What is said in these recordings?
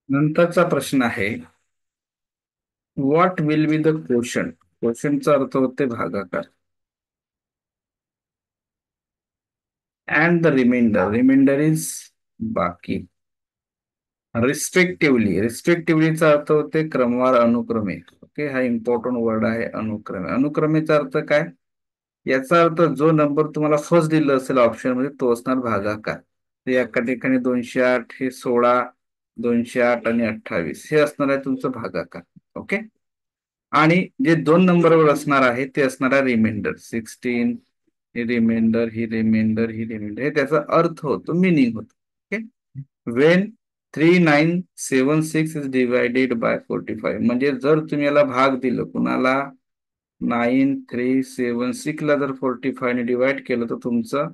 नंतरचा प्रश्न आहे, what will be the quotient. क्वोशंटचा अर्थ होते भागाकार. And the remainder. Remainder is बाकी. रिस्ट्रिक्टिव्हलीचा अर्थ होते क्रमवार, अनुक्रमे. ओके, हा इम्पॉर्टंट वर्ड आहे अनुक्रमे. अनुक्रमेचा अर्थ काय? याचा अर्थ जो नंबर तुम्हाला फर्स्ट दिला असेल ऑप्शन मध्ये तो असणार भागाकार. तर एका ठिकाणी 208, हे 16, 208 आणि 28 हे असणार आहे तुमचं भागाकार. ओके. आणि जे दोन नंबरवर असणार आहे ते असणार आहे रिमाइंडर. 16 ही रिमाइंडर, ही रिमाइंडर, ही रिमाइंडर, हे त्याचा अर्थ होतो, मिनिंग होतो. Okay. Wien 3976 is divided by 45, म्हणजे जर तुम्ही याला भाग दिलं कुणाला, 9376 ला जर 45 ने डिवाइड केलं तर तुमचं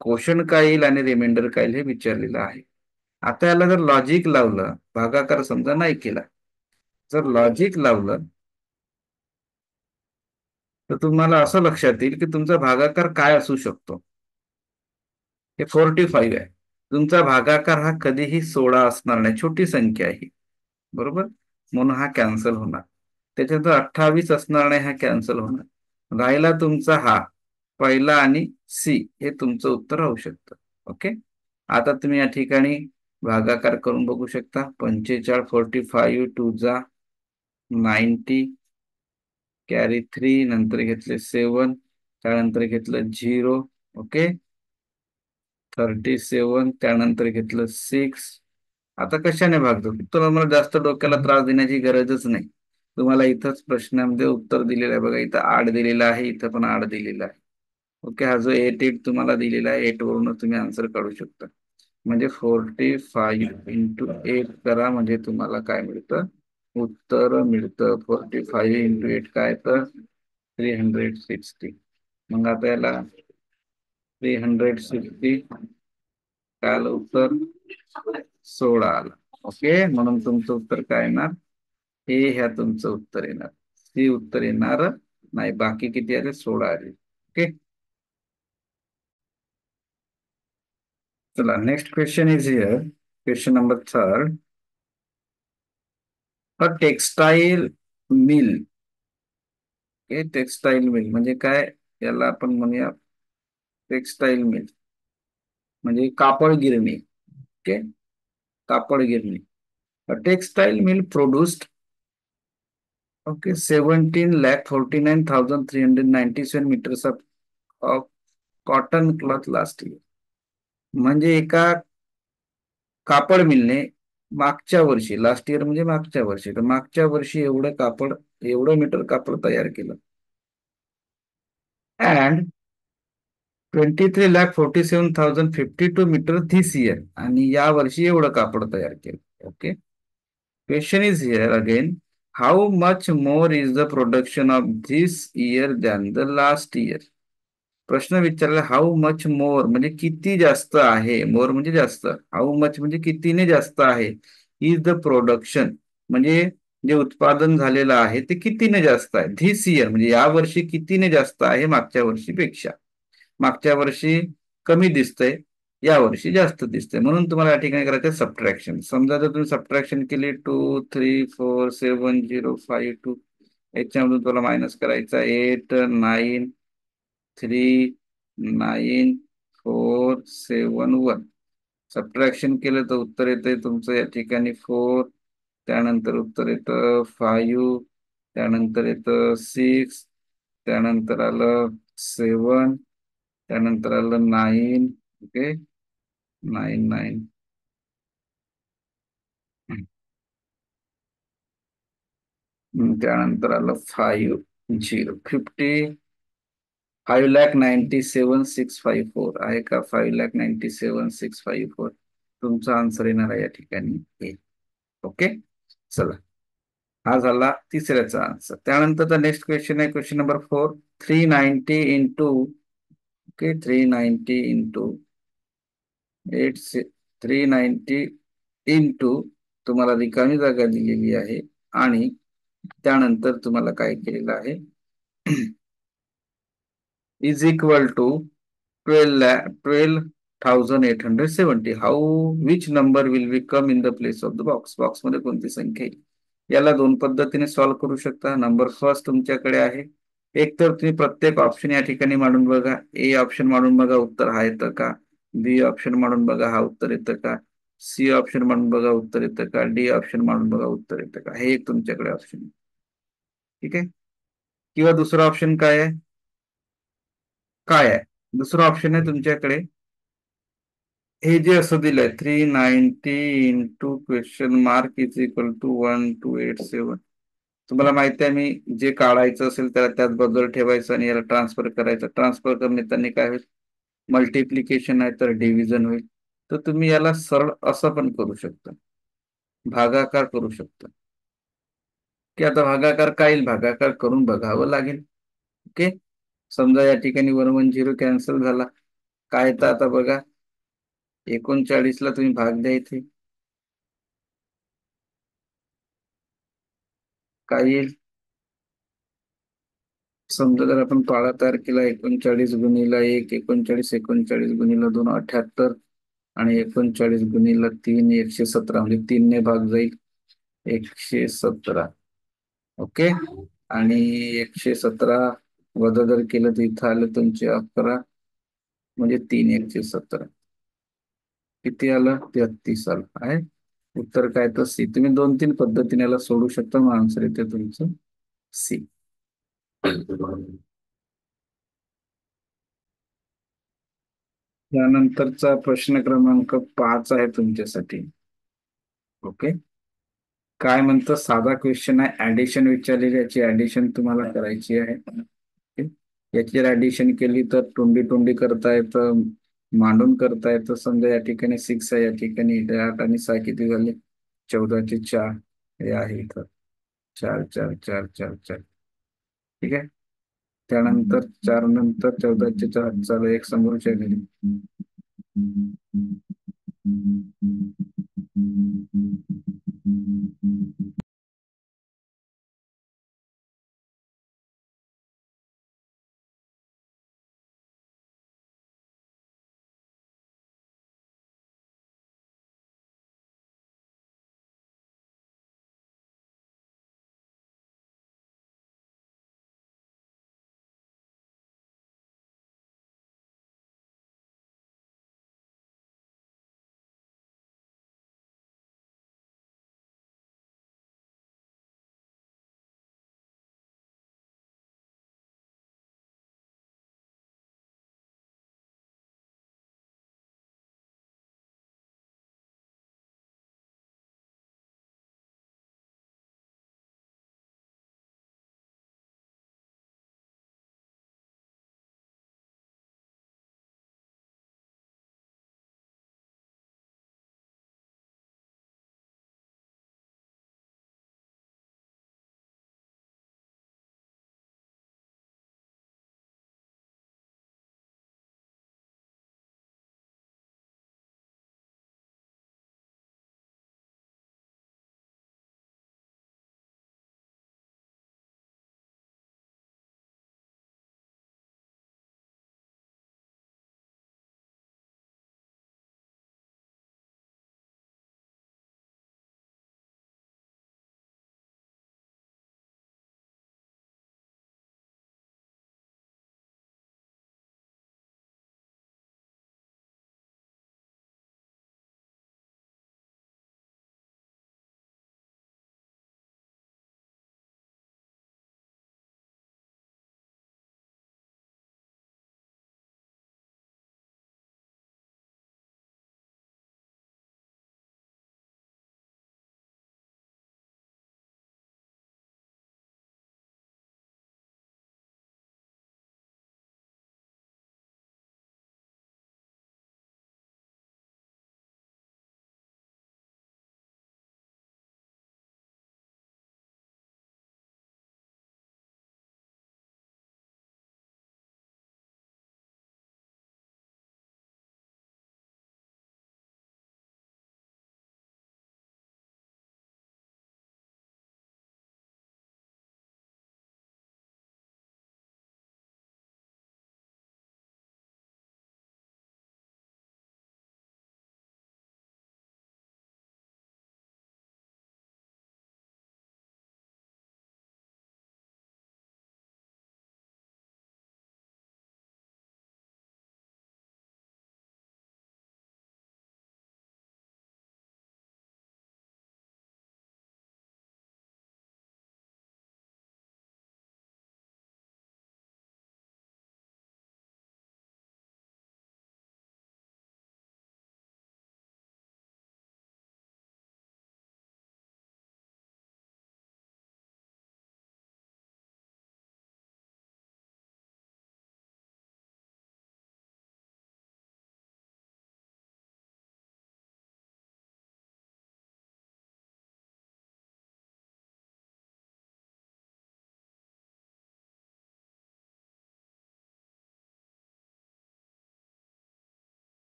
क्वोशंट काय येईल आणि रिमाइंडर काय येईल हे विचारलेलं आहे. आता याला जर लॉजिक लावलं, भागाकार समजा नाही केला, जर लॉजिक लावलं तर तुम्हाला असं लक्षात येईल की तुमचा भागाकार काय असू शकतो. हे 45 आहे. तुमचा भागाकार हा कधीही 16 असणार नाही, छोटी संख्या आहे, बरोबर, म्हणून हा कॅन्सल होणार. त्याच्यानंतर 28 असणार नाही, हा कॅन्सल होणार. राहिला तुमचा हा पहिला आणि सी, हे तुमचं उत्तर राहू शकतं. ओके. आता तुम्ही या ठिकाणी भागाकार करून बघू शकता. 45, 45 टू जा 90, कॅरी 3, नंतर घेतले 7, त्यानंतर घेतलं 0. ओके. 37, त्यानंतर घेतलं 6. आता कशाने भागतो तर मला जास्त डोक्याला त्रास देण्याची गरजच नाही. तुम्हाला इथंच प्रश्नामध्ये उत्तर दिलेलं आहे बघा. इथं 8 दिलेलं आहे, इथं पण 8 दिलेलं आहे. ओके. हा जो 8 तुम्हाला दिलेला आहे, 8 वरून तुम्ही आन्सर काढू शकता. म्हणजे 45 इंटू 8 करा, म्हणजे तुम्हाला काय मिळतं, उत्तर मिळतं. 45 इंटू 8 काय तर 360. मग आता याला 360 काय आलं उत्तर, 16 आलं. ओके. म्हणून तुमचं उत्तर काय येणार, हे ह्या तुमचं उत्तर येणार. सी उत्तर येणार नाही. बाकी किती आले, 16 आले. ओके. चला, next question is here. Question number 3. A textile mill. हे टेक्सटाईल मिल म्हणजे काय, याला आपण म्हणूया टेक्सटाईल मिल म्हणजे कापड गिरणी. ओके. कापड गिरणी. A textile mill produced, okay, 17,49,397 of cotton cloth last year. म्हणजे एका कापड मिलने मागच्या वर्षी, लास्ट इयर म्हणजे मागच्या वर्षी, तर मागच्या वर्षी एवढं कापड, एवढं मीटर कापड तयार केलं. अँड 23,47,052 धिस इयर, आणि या वर्षी एवढं कापड तयार केलं. Okay. Question is here again, how much more is the production of this year than the last year. प्रश्न विचारला, हाऊ मच मोर म्हणजे किती जास्त आहे, मोर म्हणजे जास्त, हाऊ मच म्हणजे कितीने जास्त आहे, इज द प्रोडक्शन म्हणजे जे उत्पादन झालेलं आहे ते कितीने जास्त आहे, धिस इयर म्हणजे या वर्षी कितीने जास्त आहे मागच्या वर्षीपेक्षा. मागच्या वर्षी कमी दिसतंय, या वर्षी जास्त दिसतंय, म्हणून तुम्हाला या ठिकाणी करायचं सबट्रॅक्शन. समजा जर तुम्ही सबट्रॅक्शन केली 2, 3, 4, 7, 0, 5, 2, याच्यामधून तुम्हाला मायनस करायचा 8, 9, 3, 9, 4, 7, 1. सबट्रॅक्शन केलं तर उत्तर येतंय तुमचं या ठिकाणी 4, त्यानंतर उत्तर येतं 5, त्यानंतर येतं 6, त्यानंतर आलं 7, त्यानंतर आलं 9. ओके. 9, 9. त्यानंतर आलं 5, 0, 5,97,654 आहे का, 5,97,654 तुमचा आन्सर येणार आहे या ठिकाणी ए. ओके. चला, हा झाला तिसऱ्याचा आन्सर. त्यानंतरचा नेक्स्ट क्वेश्चन आहे question number 4. 390 into, okay, 390 into 8, 390 into, तुम्हाला रिकामी जागा दिलेली आहे आणि त्यानंतर तुम्हाला काय केलेलं आहे, is equal to 12 1870. How which number will be come in the place of the box. बॉक्समध्ये कोणती संख्या येईल. याला दोन पद्धतीने सॉल्व्ह करू शकता. नंबर फर्स्ट तुमच्याकडे आहे. एक तर तुम्ही प्रत्येक ऑप्शन या ठिकाणी मांडून बघा. ए ऑप्शन मांडून बघा उत्तर हा येतं का. बी ऑप्शन मांडून बघा हा उत्तर येतं का. सी ऑप्शन मांडून बघा उत्तर येतं का. डी ऑप्शन मांडून बघा उत्तर येतं का. हे एक तुमच्याकडे ऑप्शन आहे. ठीक आहे. किंवा दुसरा ऑप्शन काय आहे. काय आहे दुसरा ऑप्शन आहे तुमच्याकडे. हे जे असं दिलंय 390 into question mark is equal to 1287. तुम्हाला माहिती आहे मी जे काढायचं असेल त्याला त्यात बदल ठेवायचं आणि याला ट्रान्सफर करायचं. ट्रान्सफर करणे काय होईल. मल्टिप्लिकेशन आहे तर डिव्हिजन होईल. तर तुम्ही याला सरळ असं पण करू शकता. भागाकार करू शकता. की आता भागाकार काय येईल. भागाकार करून बघावं लागेल. ओके. समजा या ठिकाणी 110 कॅन्सल झाला. काय येतं आता बघा. 39 ला तुम्ही भाग द्या इथे. काय येईल. समजा जर आपण पाढा तयार केला 39 गुणिला 1, 39 गुणिला 2 78 आणि 39 गुणिला 3 117 म्हणजे 3 ने भाग जाईल 117. ओके. आणि 117 वजा जर केलं तर इथं आलं तुमचे 11 म्हणजे 3 117 किती आलं 33 आलं आहे. उत्तर काय तर सी. तुम्ही 2-3 पद्धतीने याला सोडू शकता. मग आन्सर येते तुमचं सी. त्यानंतरचा प्रश्न क्रमांक 5 आहे तुमच्यासाठी. ओके. काय म्हणतं साधा क्वेश्चन आहे. ऍडिशन विचारलेली याची ऍडिशन तुम्हाला करायची आहे. ओके? याची जर ऍडिशन केली तर तोंडी तोंडी करता येतं. मांडून करता येतं. समजा या ठिकाणी 6 आहे या ठिकाणी 8 आणि 6 किती झाले 14 चे 4 हे आहे इथं 4 4 4 4 4. ठीक आहे. त्यानंतर 4 नंतर 14 चे 4 चालू एक समोरच्या घरी.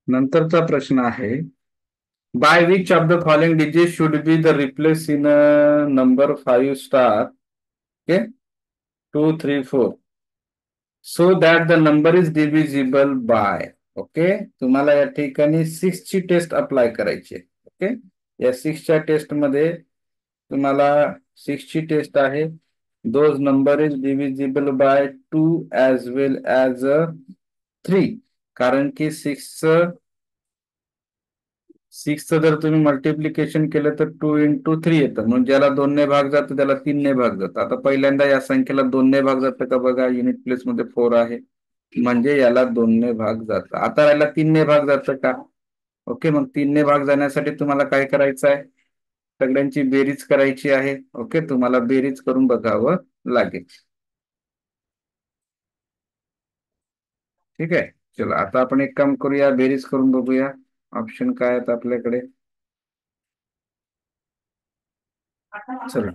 नंतरचा प्रश्न आहे, by which of the following digit should be the replace in number 5 star, okay, 2 3 4, so that the number is divisible by. Okay, तुम्हाला या ठिकाणी 6 ची टेस्ट अप्लाय करायची आहे. ओके, या 6 च्या टेस्ट मध्ये तुम्हाला 6 ची टेस्ट आहे, those number is divisible by 2 as well as 3, कारण की सिक्सचं जर तुम्ही मल्टिप्लिकेशन केलं तर 2 × 3 येतं, म्हणून ज्याला 2ने भाग जातं त्याला 3ने भाग जातं. आता पहिल्यांदा या संख्येला 2ने भाग जातं का बघा, युनिट प्लेस मध्ये 4 आहे, म्हणजे याला 2ने भाग जातं. आता याला 3ने भाग जातं का? ओके, मग 3ने भाग जाण्यासाठी तुम्हाला काय करायचं आहे, सगळ्यांची बेरीज करायची आहे. ओके, तुम्हाला बेरीज करून बघावं लागेल. ठीक आहे, चला आता आपण एक काम करूया, बेरीज करून बघूया. ऑप्शन काय आहेत आपल्याकडे. चला,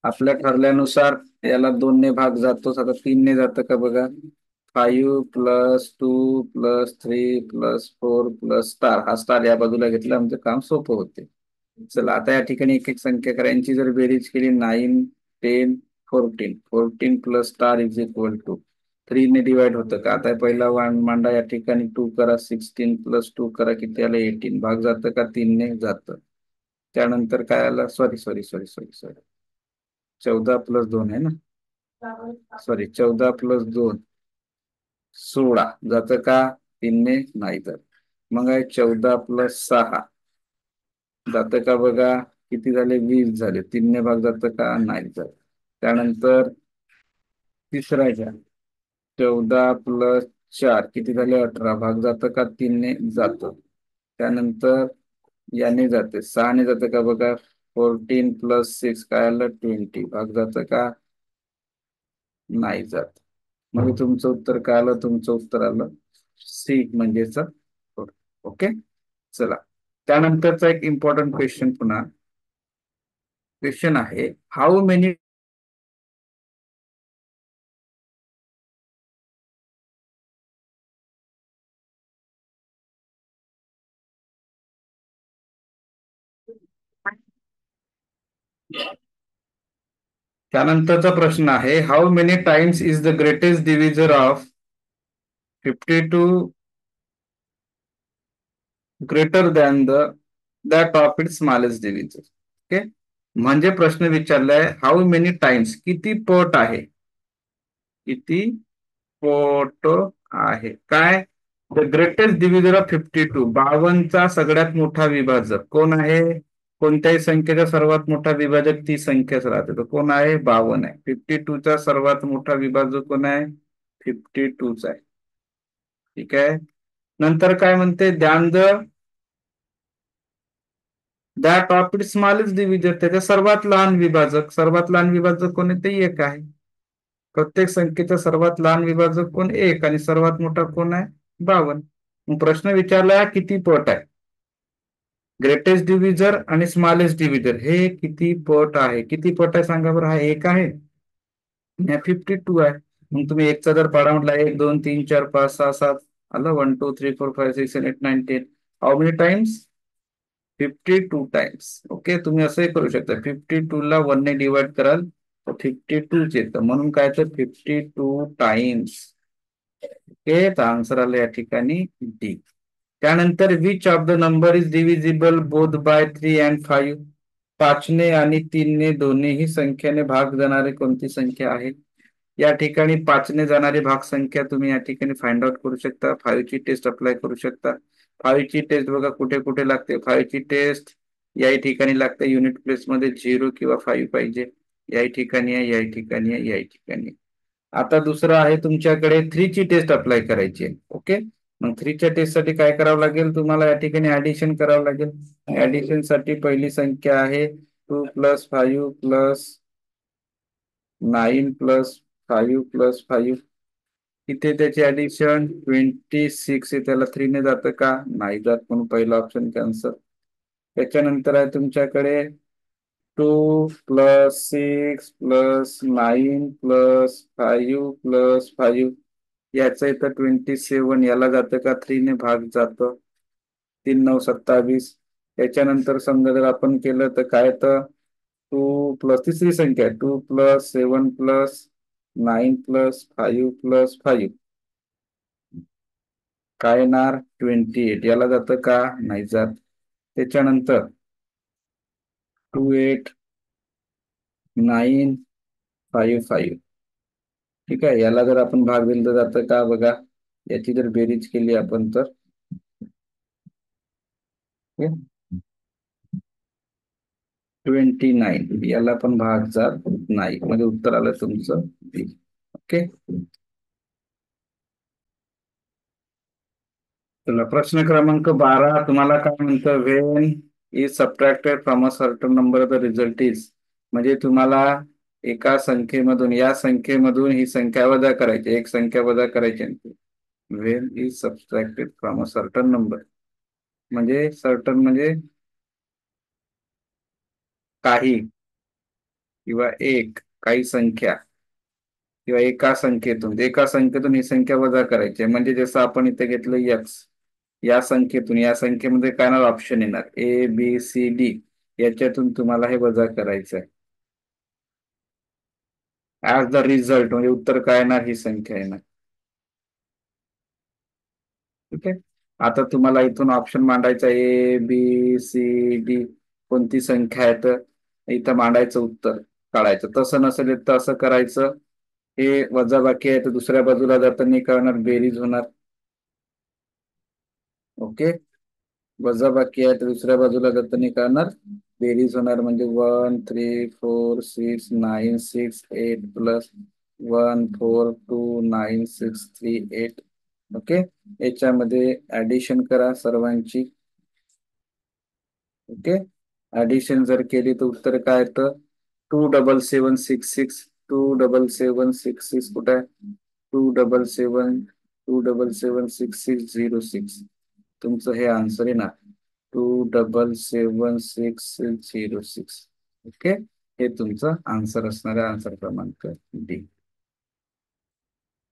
आपल्या ठरल्यानुसार याला 2ने भाग जातोच, आता 3ने जातं का बघा. 5 + 2 + 3 + 4 + स्टार, हा स्टार या बाजूला घेतला म्हणजे काम सोपं होते. चला, आता या ठिकाणी एक एक संख्या करायची, जर बेरीज केली 9 10 14, 14 + स्टार इज इक्वल टू 3 ने डिवाइड होतं का. आता पहिला मांडा या ठिकाणी 2 करा, 16 + 2 करा, किती आलं 18, भाग जातं का 3ने जातं. त्यानंतर काय आलं, sorry sorry sorry sorry sorry 14 + 2 आहे ना, सॉरी 14 + 2 16 जातं का 3ने, नाही जात. मग आहे 14 + 6 जातं का बघा, किती झाले 20 झाले, 3ने भाग जातं का, नाही जात. त्यानंतर तिसरा घ्या, 14 + 4 किती झाले 18, भाग जातं का 3ने, जातं. त्यानंतर याने जाते, 6ने जातं का बघा, 14 + 6 काय आलं 20, भाग जातं का, नाही जात. मग तुमचं उत्तर काय आलं, तुमचं उत्तर आलं सी म्हणजेच. ओके, चला त्यानंतरचा एक इम्पॉर्टंट क्वेश्चन, पुन्हा क्वेश्चन आहे, हाऊ मेनी. त्यानंतरचा प्रश्न आहे, how many times is the greatest divisor of 52 greater than that of it smallest divisor. Okay, म्हणजे प्रश्न विचारलाय, हाऊ मेनी टाइम्स, किती पट आहे, किती पट आहे काय, द ग्रेटेस्ट डिव्हिजर ऑफ 52, 52चा सगळ्यात मोठा विभाजक कोण आहे. कोणत्याही संख्येचा सर्वात मोठा विभाजक ती संख्याच राहते, तर कोण आहे, 52 आहे. 52चा सर्वात मोठा विभाजक कोण आहे, 52च आहे. ठीक आहे, नंतर काय म्हणते, ध्यान द that of it smallest divisor, त्याचा सर्वात लहान विभाजक, सर्वात लहान विभाजक कोण आहे, ते 1 आहे. प्रत्येक संख्येचा सर्वात लहान विभाजक कोण, 1, आणि सर्वात मोठा कोण आहे, 52. मग प्रश्न विचारला किती पट आहे, ग्रेटेस्ट डिव्हिजर आणि स्मॉलेस्ट डिव्हिजर हे किती पट आहे, किती पट आहे सांगा बरं. हा 1 आहे, 52 आहे. मग तुम्ही एकचा जर पाडा म्हटला, 1 2 3 4 5 6 7 आलं, 1 2 3 4 5 6 7 8 9 10, how many times, 52 times. Okay, तुम्ही असंही करू शकता, 52 ला 1ने डिवाइड कराल तर 52 येतं, म्हणून काय तर 52 टाइम्स. ओके, तर आन्सर आलं या ठिकाणी डी. त्यानंतर which of the number is divisible both by 3 and 5, 5ने आणि 3ने दोन्हीही संख्येने भाग जाणारी कोणती संख्या आहे. या ठिकाणी 5ने जाणारी भाग संख्या तुम्ही या ठिकाणी फाइंड आउट करू शकता, 5 ची टेस्ट अप्लाय करू शकता. 5 ची टेस्ट बघा कुठे कुठे लागते, 5 ची टेस्ट या ठिकाणी लागते, युनिट प्लेस मध्ये 0 किंवा 5 पाहिजे, या ठिकाणी आहे, या ठिकाणी आहे, या ठिकाणी. आता दुसरं आहे, तुमच्याकडे 3 ची टेस्ट अप्लाय करायची आहे. ओके, मग 3 च्या टेस्ट साठी काय करावं लागेल, तुम्हाला या ठिकाणी ऍडिशन करावं लागेल. ऍडिशन साठी पहिली संख्या आहे 2 + 5 + 9 + 5 + 5, इथे त्याची ऍडिशन 26 आहे, त्याला 3 ने जातं का, नाही जात, म्हणून पहिला ऑप्शन कॅन्सल. त्याच्यानंतर आहे तुमच्याकडे 2 + 6 + 9 + 5 + 5, याचं इथं 27, याला जातं का, 3 ने भाग जातं. 3 9 27. त्याच्यानंतर समजा जर आपण केलं तर काय, तर टू प्लस तिसरी संख्या आहे, 2 + 7 + 9 + 5 + 5 काय येणार, 28. याला जातं का, नाही जात. त्याच्यानंतर 2 8 9 5 5. ठीक आहे, याला जर आपण भाग दिला तर जातं का बघा. याची जर बेरीज केली आपण तर 29. याला पण भाग जात नाही, म्हणजे उत्तर आलं तुमचं बी. ओके. चला प्रश्न क्रमांक 12 तुम्हाला काय म्हणतं, when is subtracted from a certain number the result is. म्हणजे तुम्हाला एका संख्येमधून या संख्येमधून ही संख्या वजा करायची, एक संख्या वजा करायची. When is subtracted from a certain number, म्हणजे सर्टन म्हणजे काही, किंवा एक काही संख्या, किंवा एका संख्येतून ही संख्या वजा करायची आहे. म्हणजे जसं आपण इथे घेतलं एक्स, या संख्येतून या संख्येमध्ये काय येणार, ऑप्शन येणार ABCD. याच्यातून तुम्हाला हे वजा करायचं आहे. ऍज द रिझल्ट म्हणजे उत्तर काय येणार, ही संख्या येणार. ठीक आहे. आता तुम्हाला इथून ऑप्शन मांडायचा ABCD, कोणती संख्या आहे तर इथं मांडायचं, उत्तर काढायचं. तसं नसेल तर असं करायचं, हे वजाबाकी आहे तर दुसऱ्या बाजूला जाताना काय होणार, बेरीज होणार. ओके. वजाबाकी आहे तर दुसऱ्या बाजूला जाताना काय होणार, बेरीज होणार. म्हणजे 1 3 4 6 9 6 8 +1 4 2 9 6 3 8. ओके. याच्यामध्ये ऍडिशन करा सर्वांची. ओके. ऍडिशन जर केली तर उत्तर काय येतं, 2 7 7 6 6. 2 7 7 6 6 कुठे आहे, 2 7 7 2 7 7 6 6 0 6. तुमचं हे आन्सर आहे ना, 2 7 7 6 6 0 6. ओके. हे तुमचं आन्सर असणार आहे, आन्सर क्रमांक डी.